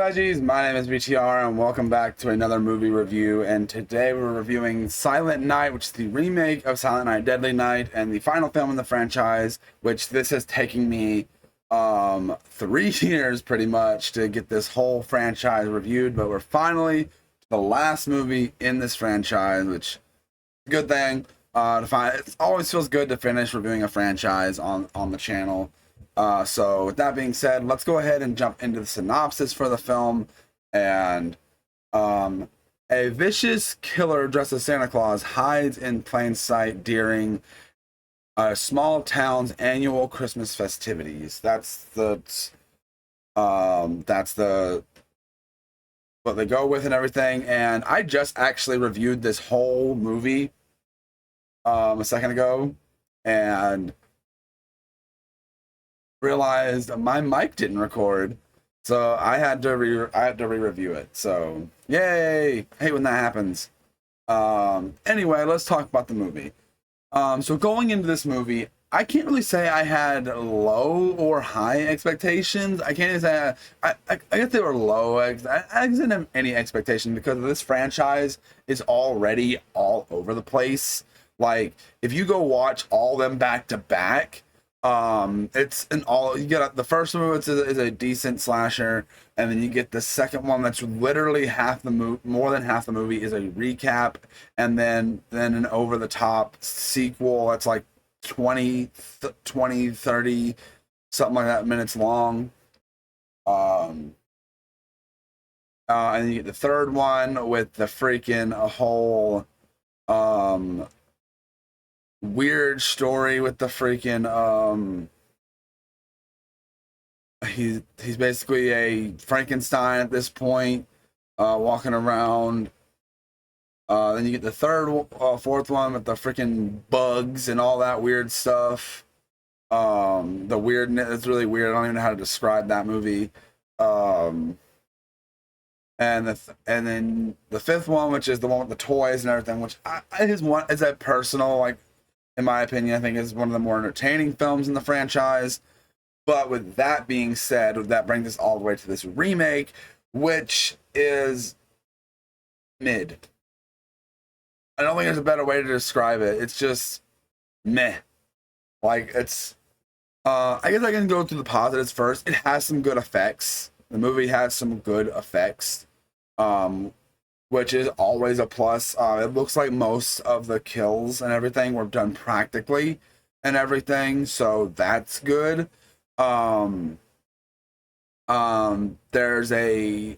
Veggies, my name is BTR and welcome back to another movie review, and today we're reviewing Silent Night, which is the remake of Silent Night Deadly Night and the final film in the franchise, which this is taking me 3 years pretty much to get this whole franchise reviewed, but we're finally to the last movie in this franchise, which is a good thing to find. It always feels good to finish reviewing a franchise on the channel. So with that being said, let's go ahead and jump into the synopsis for the film. And a vicious killer dressed as Santa Claus hides in plain sight during a small town's annual Christmas festivities. That's what they go with and everything. And I just actually reviewed this whole movie a second ago and realized my mic didn't record, so I had to re-review it. So yay! Hate when that happens. Anyway, let's talk about the movie. So going into this movie, I can't really say I had low or high expectations. I can't even say I guess they were low. I didn't have any expectation because this franchise is already all over the place. Like, if you go watch all them back to back, it's an all, you get the first one is a decent slasher, and then you get the second one that's literally half the movie, more than half the movie is a recap, and then an over the top sequel that's like 30 something like that minutes long. And then you get the third one with the freaking a whole weird story with the freaking he's basically a Frankenstein at this point, walking around. Then you get the fourth one with the freaking bugs and all that weird stuff. The weirdness, it's really weird. I don't even know how to describe that movie. And then the fifth one, which is the one with the toys and everything, which is a personal, like, in my opinion, I think is one of the more entertaining films in the franchise. But with that being said, that brings us all the way to this remake, which is mid. I don't think there's a better way to describe it. It's just meh. Like, it's I guess I can go through the positives first. It has some good effects. The movie has some good effects, which is always a plus. It looks like most of the kills and everything were done practically and everything, so that's good. There's a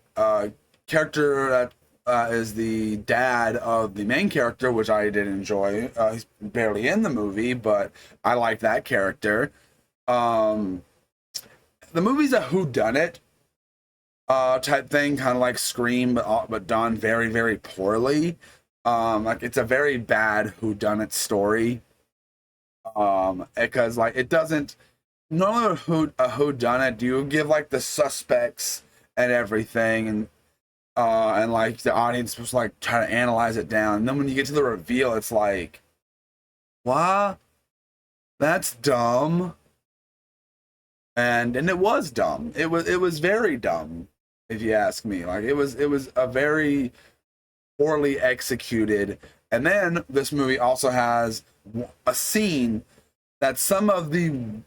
character that is the dad of the main character, which I did enjoy. He's barely in the movie, but I like that character. The movie's a whodunit type thing, kind of like Scream, but done very, very poorly. Like, it's a very bad whodunit story. Because, like, it doesn't normally a whodunit, do you give like the suspects and everything, and like the audience was like try to analyze it down, and then when you get to the reveal, it's like, what? That's dumb. And it was dumb. It was very dumb, if you ask me. Like, it was a very poorly executed. And then this movie also has a scene that some of the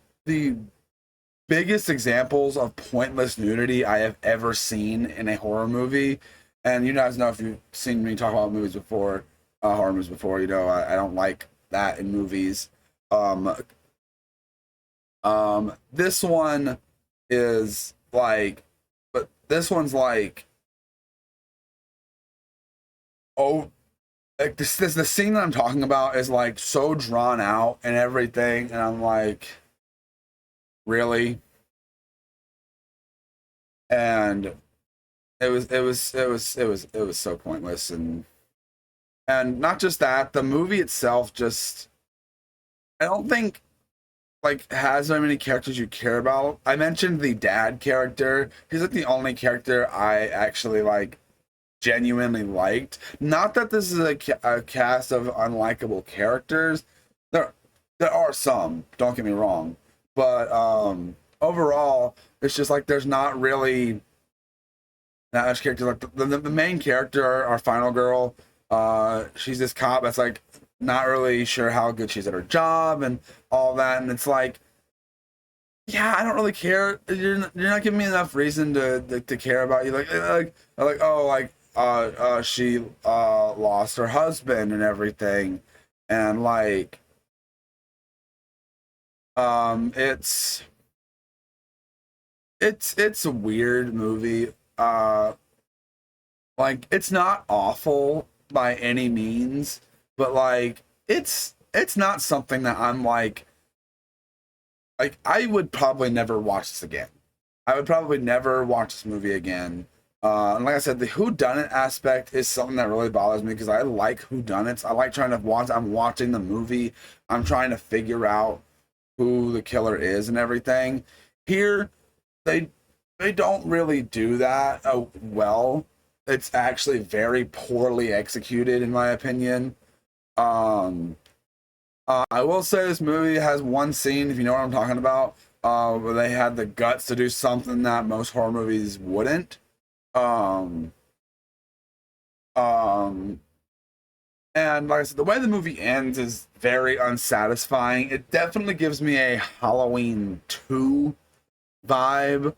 biggest examples of pointless nudity I have ever seen in a horror movie. And you guys know, if you've seen me talk about movies before, horror movies before, you know I don't like that in movies. This one is like, but this one's like, oh, like this the scene that I'm talking about is like so drawn out and everything, and I'm like, really? And it was so pointless, and not just that, the movie itself just, I don't think, like, has so many characters you care about. I mentioned the dad character. He's like the only character I actually like genuinely liked. Not that this is a cast of unlikable characters. There are some, don't get me wrong, but overall it's just like there's not really not much character. Like the main character, our final girl, she's this cop that's like not really sure how good she's at her job and all that, and it's like, yeah, I don't really care. You're not giving me enough reason to care about you. Like oh, like she lost her husband and everything, and like it's it's a weird movie. Like it's not awful by any means, but like it's not something that I'm like I would probably never watch this again. I would probably never watch this movie again. And like I said, the whodunit aspect is something that really bothers me because I like whodunits. I like trying to watch. I'm watching the movie. I'm trying to figure out who the killer is and everything. Here, they they don't really do that well. It's actually very poorly executed, in my opinion. Um, I will say this movie has one scene, if you know what I'm talking about, where they had the guts to do something that most horror movies wouldn't. Um, um, and like I said, the way the movie ends is very unsatisfying. It definitely gives me a Halloween 2 vibe.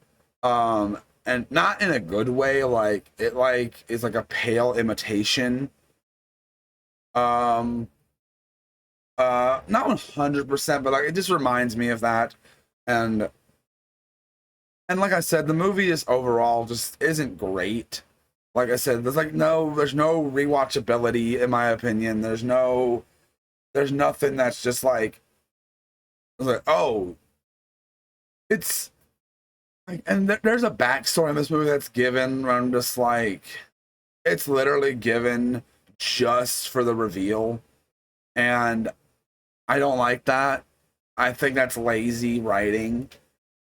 And not in a good way, like it like is like a pale imitation. Um, Not 100%, but like it just reminds me of that. And and like I said, the movie is overall just isn't great. Like I said, there's no rewatchability in my opinion. There's nothing that's just like oh, it's like, and there's a backstory in this movie that's given. Where I'm just like, it's literally given just for the reveal, and I don't like that. I think that's lazy writing.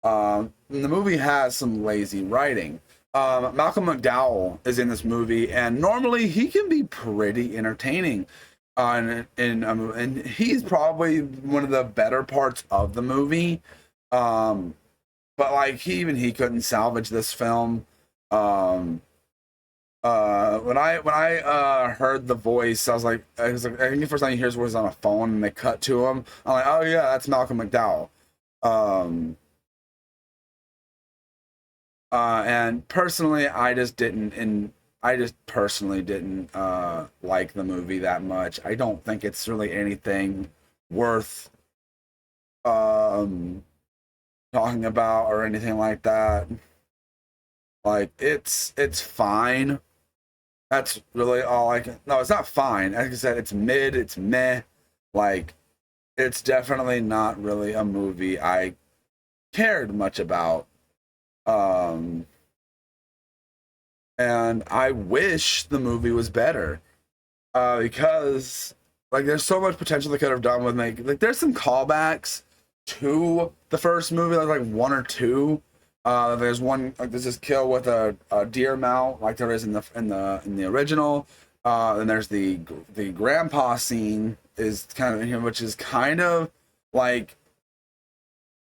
The movie has some lazy writing. Malcolm McDowell is in this movie, and normally he can be pretty entertaining. And he's probably one of the better parts of the movie. But like even he couldn't salvage this film. Um, when I heard the voice, I was like I think the first time you hear his voice on a phone and they cut to him, I'm like, oh yeah, that's Malcolm McDowell. Um, and personally, I just personally didn't like the movie that much. I don't think it's really anything worth um talking about or anything like that. Like it's fine. That's really all I can. No, it's not fine. Like I said, it's mid. It's meh. Like it's definitely not really a movie I cared much about. Um, and I wish the movie was better. Because like there's so much potential they could have done with like there's some callbacks to the first movie, like one or two. There's one like there's this kill with a deer mount like there is in the original. And there's the grandpa scene is kind of in here, which is kind of like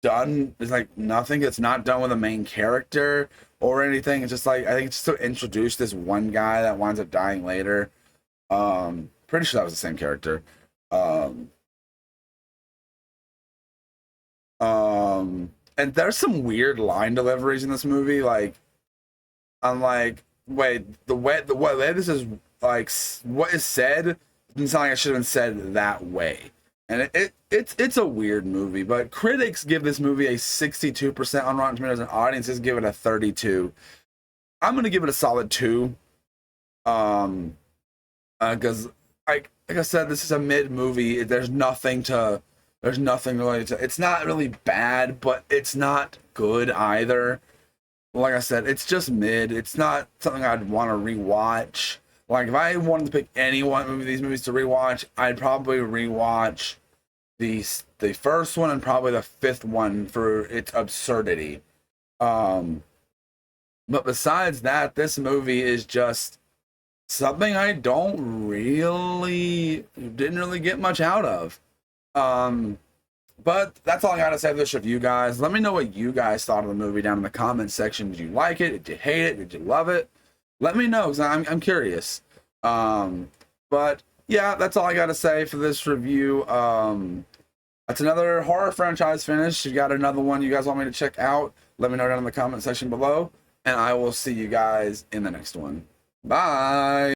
done. It's like nothing. It's not done with a main character or anything. It's just like I think it's just to introduce this one guy that winds up dying later. Pretty sure that was the same character. Um, and there's some weird line deliveries in this movie. Like I'm like, wait, the way this is like what is said doesn't sound like it should have been said that way. And it's a weird movie, but critics give this movie a 62% on Rotten Tomatoes, and audiences give it a 32. I'm gonna give it a solid 2. Um, because like I said, this is a mid movie. There's nothing really to. It's not really bad, but it's not good either. Like I said, it's just mid. It's not something I'd want to rewatch. Like if I wanted to pick any one movie, these movies to rewatch, I'd probably rewatch the first one and probably the fifth one for its absurdity. Um, but besides that, this movie is just something I didn't really get much out of. Um, but that's all I gotta say for this review, guys. Let me know what you guys thought of the movie down in the comments section. Did you like it? Did you hate it? Did you love it? Let me know, because I'm curious. But yeah, that's all I got to say for this review. That's another horror franchise finished. You got another one you guys want me to check out? Let me know down in the comment section below, and I will see you guys in the next one. Bye.